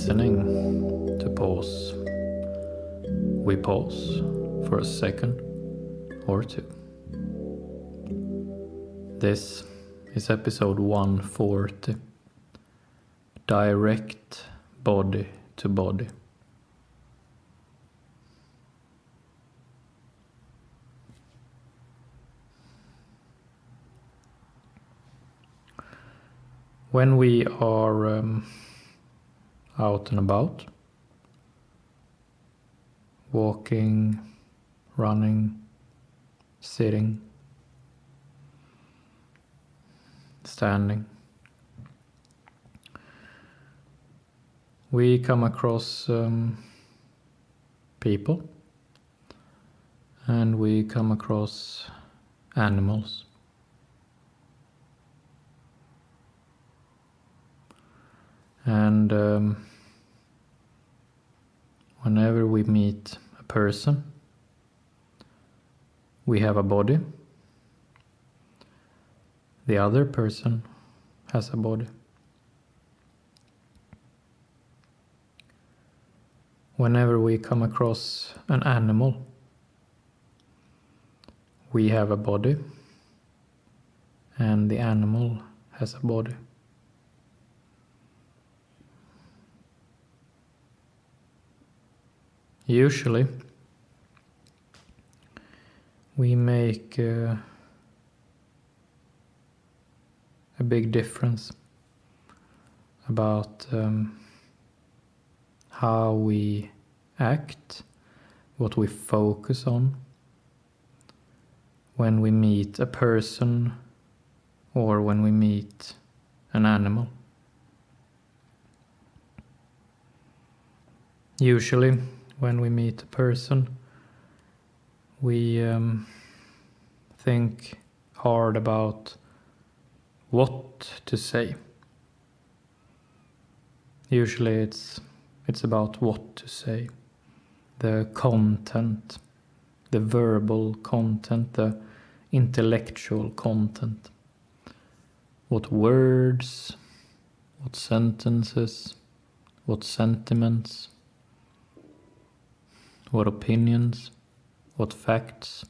listening to pause, we pause for a second or two. This is episode 140, Direct Body to Body. When we are out and about, walking, running, sitting, standing, we come across people and we come across animals. And whenever we meet a person, we have a body. The other person has a body. Whenever we come across an animal, we have a body, and the animal has a body. Usually, we make a big difference about how we act, what we focus on when we meet a person or when we meet an animal. Usually, when we meet a person, we think hard about what to say. Usually it's about what to say, the content, the verbal content, the intellectual content. What words, what sentences, what sentiments, what opinions, what facts,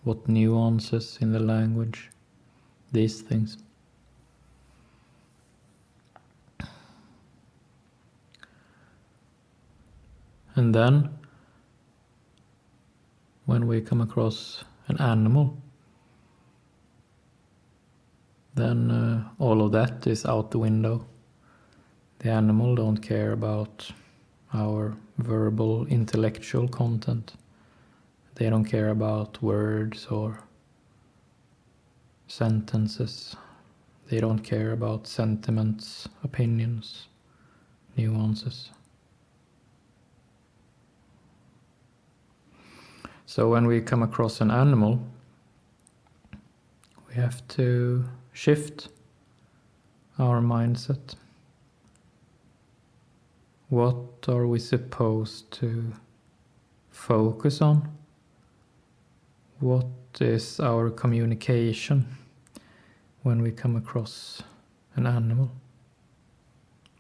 what nuances in the language, these things. And then, when we come across an animal, then all of that is out the window. The animal don't care about our verbal intellectual content. They don't care about words or sentences. They don't care about sentiments, opinions, nuances. So when we come across an animal, we have to shift our mindset. What are we supposed to focus on? What is our communication when we come across an animal,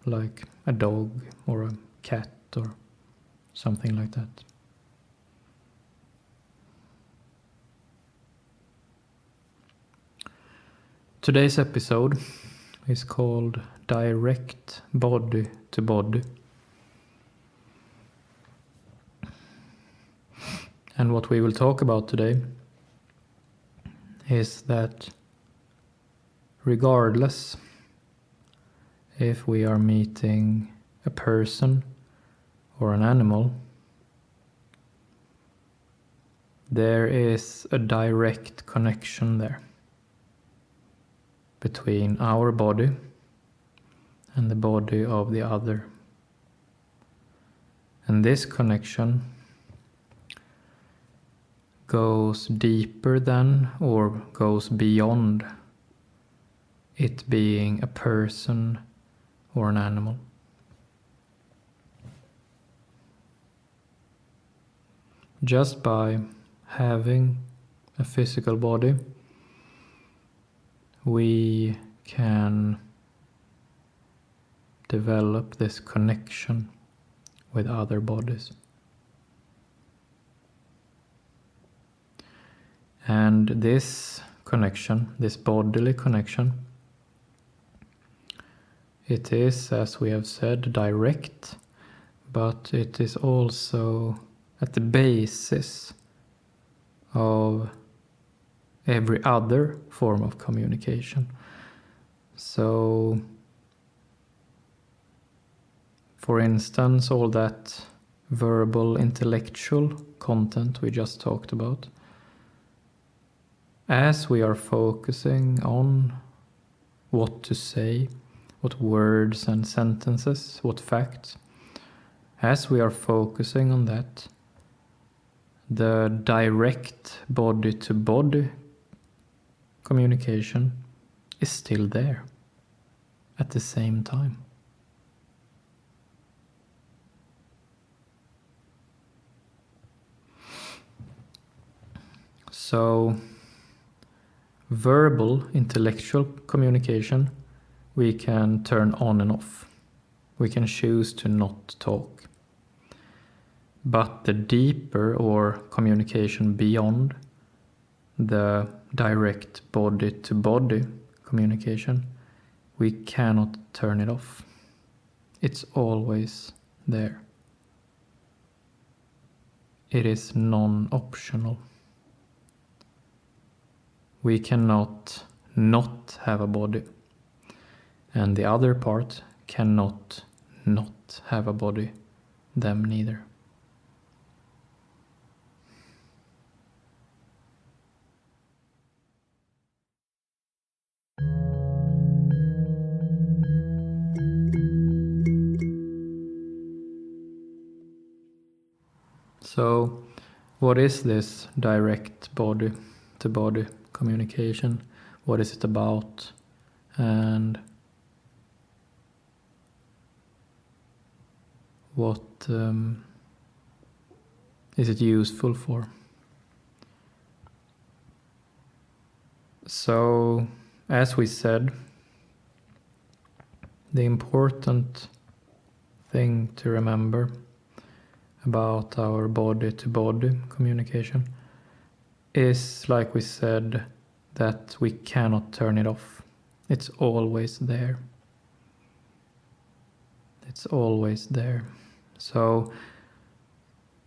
like a dog or a cat or something like that? Today's episode is called Direct Body to Body. And what we will talk about today is that regardless if we are meeting a person or an animal, there is a direct connection there between our body and the body of the other. And this connection goes deeper than or goes beyond it being a person or an animal. Just by having a physical body, we can develop this connection with other bodies. And this connection, this bodily connection, it is, as we have said, direct, but it is also at the basis of every other form of communication. So, for instance, all that verbal, intellectual content we just talked about, as we are focusing on what to say, what words and sentences, what facts, as we are focusing on that, the direct body-to-body communication is still there at the same time. So, verbal, intellectual communication, we can turn on and off. We can choose to not talk. But the deeper or communication beyond the direct body-to-body communication, we cannot turn it off. It's always there. It is non-optional. We cannot not have a body, and the other part cannot not have a body, them neither. So, what is this direct body-to-body communication? What is it about? And what is it useful for? So, as we said, the important thing to remember about our body-to-body communication is, like we said, that we cannot turn it off. It's always there. It's always there. So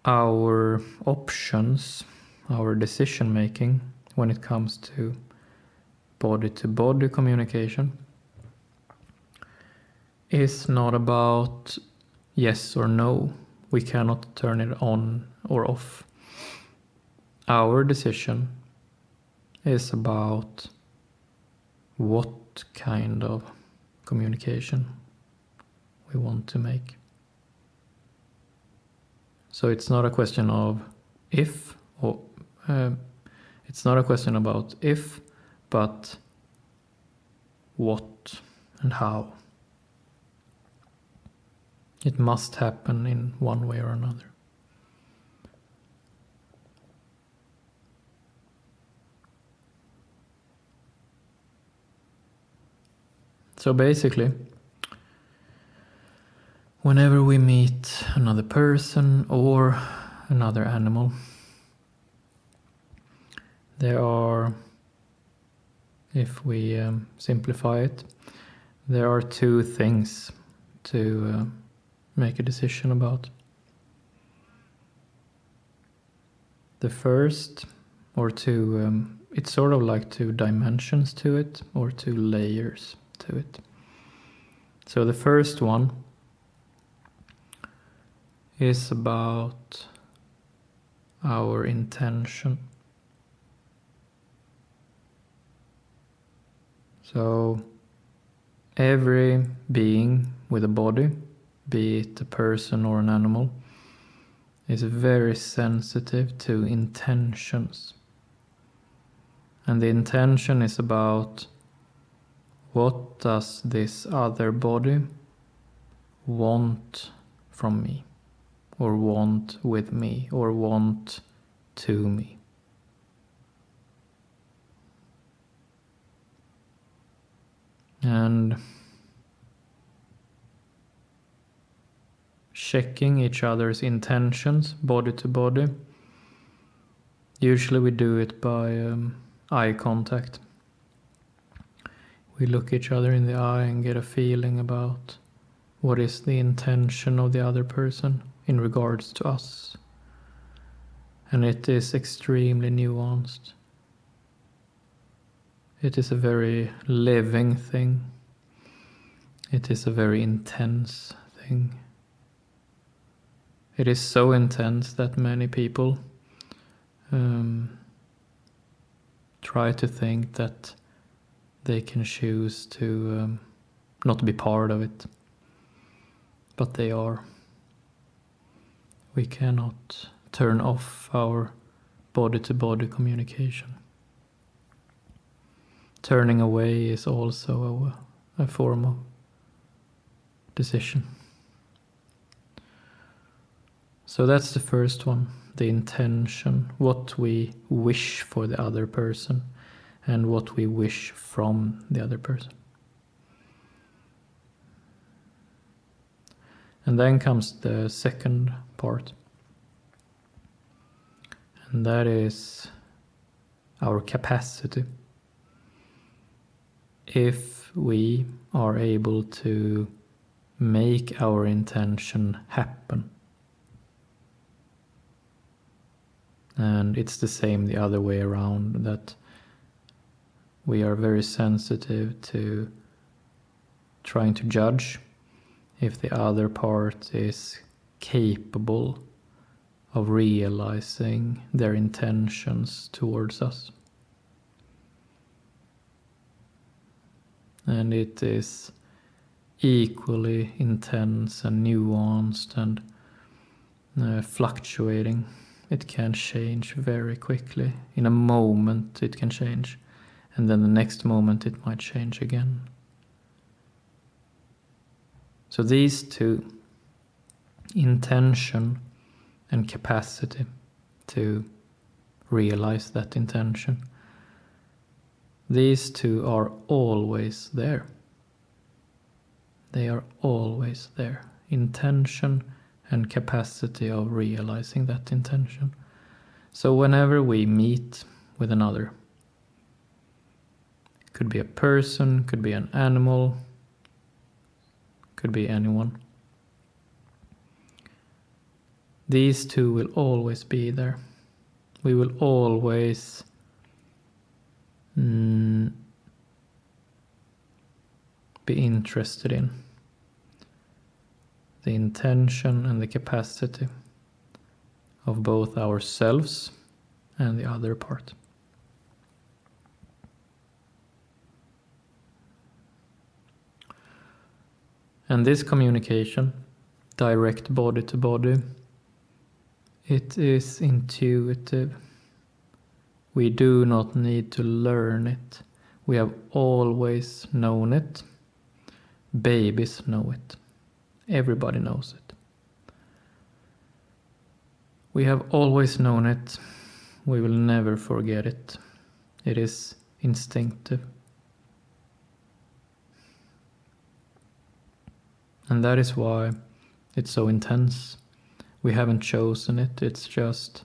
our options, our decision making when it comes to body-to-body communication is not about yes or no. We cannot turn it on or off. Our decision is about what kind of communication we want to make. So it's not a question of if, or it's not a question about if, but what and how. It must happen in one way or another. So basically, whenever we meet another person or another animal, there are, if we simplify it, there are two things to make a decision about. The first, or two, it's sort of like two dimensions to it, or two layers to it. So the first one is about our intention. So every being with a body, be it a person or an animal, is very sensitive to intentions. And the intention is about what does this other body want from me, or want with me, or want to me. And checking each other's intentions body to body. Usually we do it by eye contact. We look each other in the eye and get a feeling about what is the intention of the other person in regards to us. And it is extremely nuanced. It is a very living thing. It is a very intense thing. It is so intense that many people try to think that they can choose to not be part of it. But they are. We cannot turn off our body-to-body communication. Turning away is also a form of decision. So that's the first one, the intention, what we wish for the other person and what we wish from the other person. And then comes the second part, and that is our capacity. If we are able to make our intention happen, and it's the same the other way around, that we are very sensitive to trying to judge if the other part is capable of realizing their intentions towards us. And it is equally intense and nuanced and fluctuating. It can change very quickly. In a moment it can change, and then the next moment it might change again. So these two, intention and capacity to realize that intention, these two are always there. They are always there. Intention and capacity of realizing that intention. So whenever we meet with another, could be a person, could be an animal, could be anyone, these two will always be there. We will always be interested in the intention and the capacity of both ourselves and the other part. And this communication, direct body to body, it is intuitive. We do not need to learn it. We have always known it. Babies know it. Everybody knows it. We have always known it. We will never forget it. It is instinctive. And that is why it's so intense. We haven't chosen it. It's just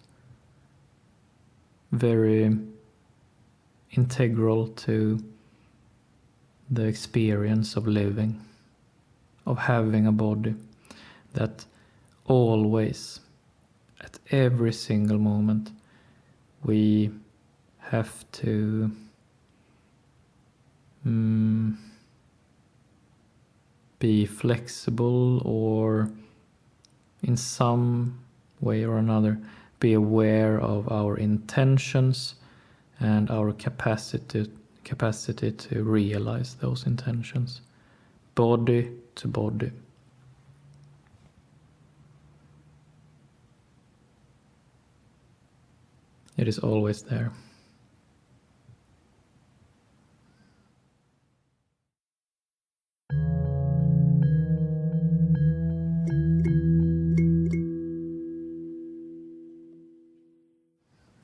very integral to the experience of living, of having a body, that always, at every single moment, we have to be flexible, or in some way or another be aware of our intentions and our capacity to realize those intentions, body to body. It is always there.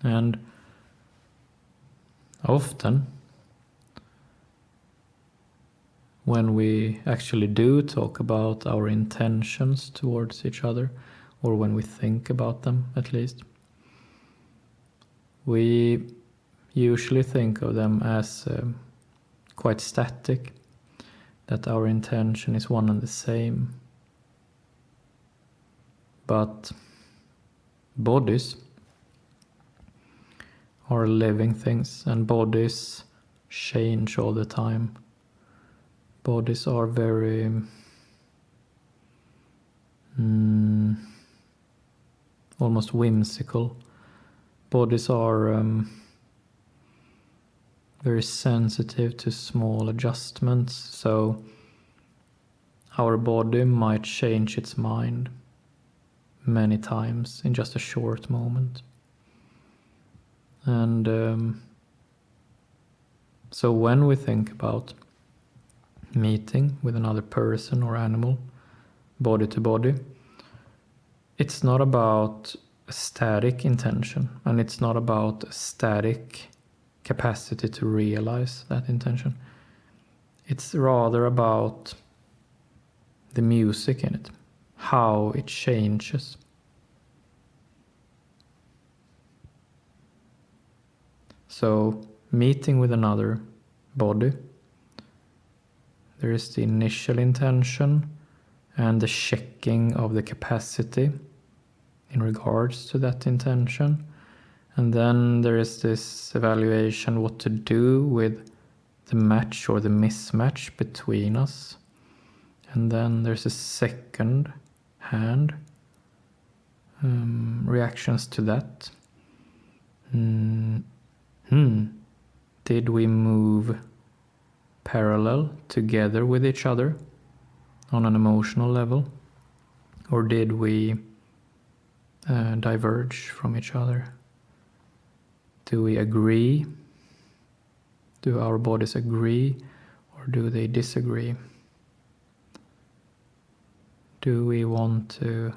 And often when we actually do talk about our intentions towards each other, or when we think about them at least, we usually think of them as quite static, that our intention is one and the same. But bodies are living things, and bodies change all the time. Bodies are very almost whimsical. Bodies are very sensitive to small adjustments, so our body might change its mind many times in just a short moment. And so when we think about meeting with another person or animal, body to body, it's not about a static intention, and it's not about a static capacity to realize that intention. It's rather about the music in it, how it changes. So, meeting with another body, there is the initial intention and the checking of the capacity in regards to that intention. And then there is this evaluation what to do with the match or the mismatch between us. And then there's a second hand reactions to that. Did we move parallel together with each other on an emotional level, or did we diverge from each other? Do we agree? Do our bodies agree, or do they disagree? Do we want to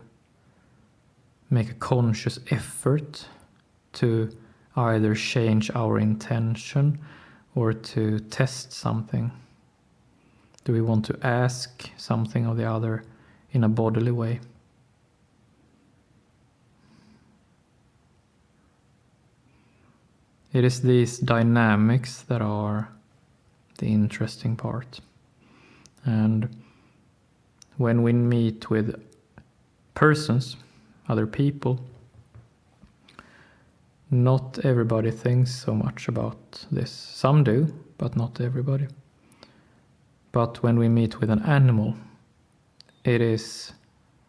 make a conscious effort to either change our intention or to test something? Do we want to ask something of the other in a bodily way? It is these dynamics that are the interesting part. And when we meet with persons, other people, not everybody thinks so much about this. Some do, but not everybody. But when we meet with an animal, it is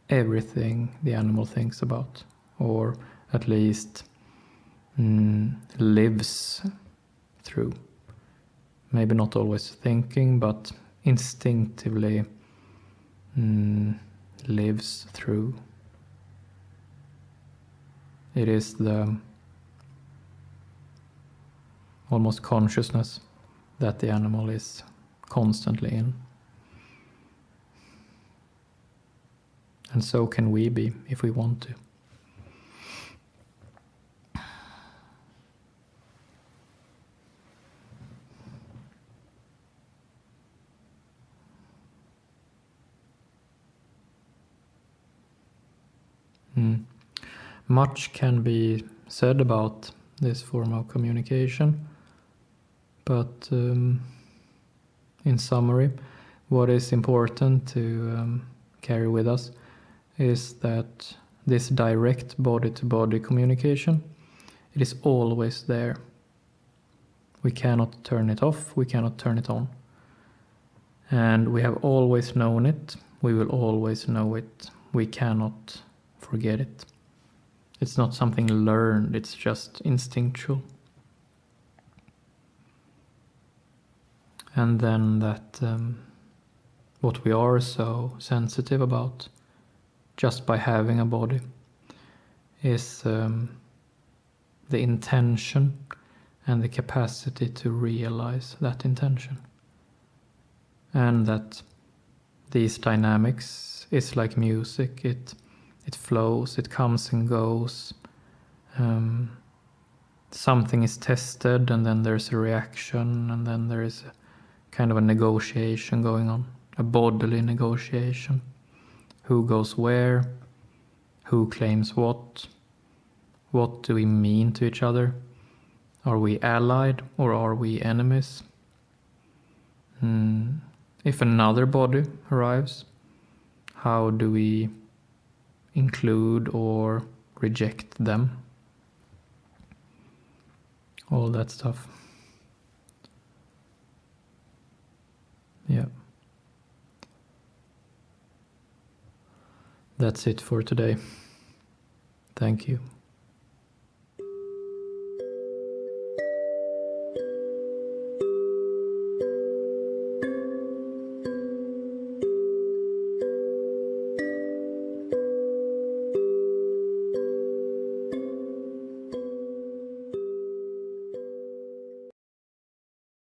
everything the animal thinks about, or at least lives through. Maybe not always thinking, but instinctively lives through. It is the almost consciousness that the animal is constantly in. And so can we be if we want to. Much can be said about this form of communication, but in summary, what is important to carry with us is that this direct body-to-body communication, it is always there. We cannot turn it off, we cannot turn it on. And we have always known it, we will always know it, we cannot forget it. It's not something learned, it's just instinctual. And then that what we are so sensitive about, just by having a body, is the intention and the capacity to realize that intention. And that these dynamics is like music, it flows, it comes and goes. Something is tested, and then there's a reaction, and then there is a kind of a negotiation going on, a bodily negotiation. Who goes where? Who claims what? What do we mean to each other? Are we allied or are we enemies? If another body arrives, how do we include or reject them? All that stuff. Yeah. That's it for today. Thank you.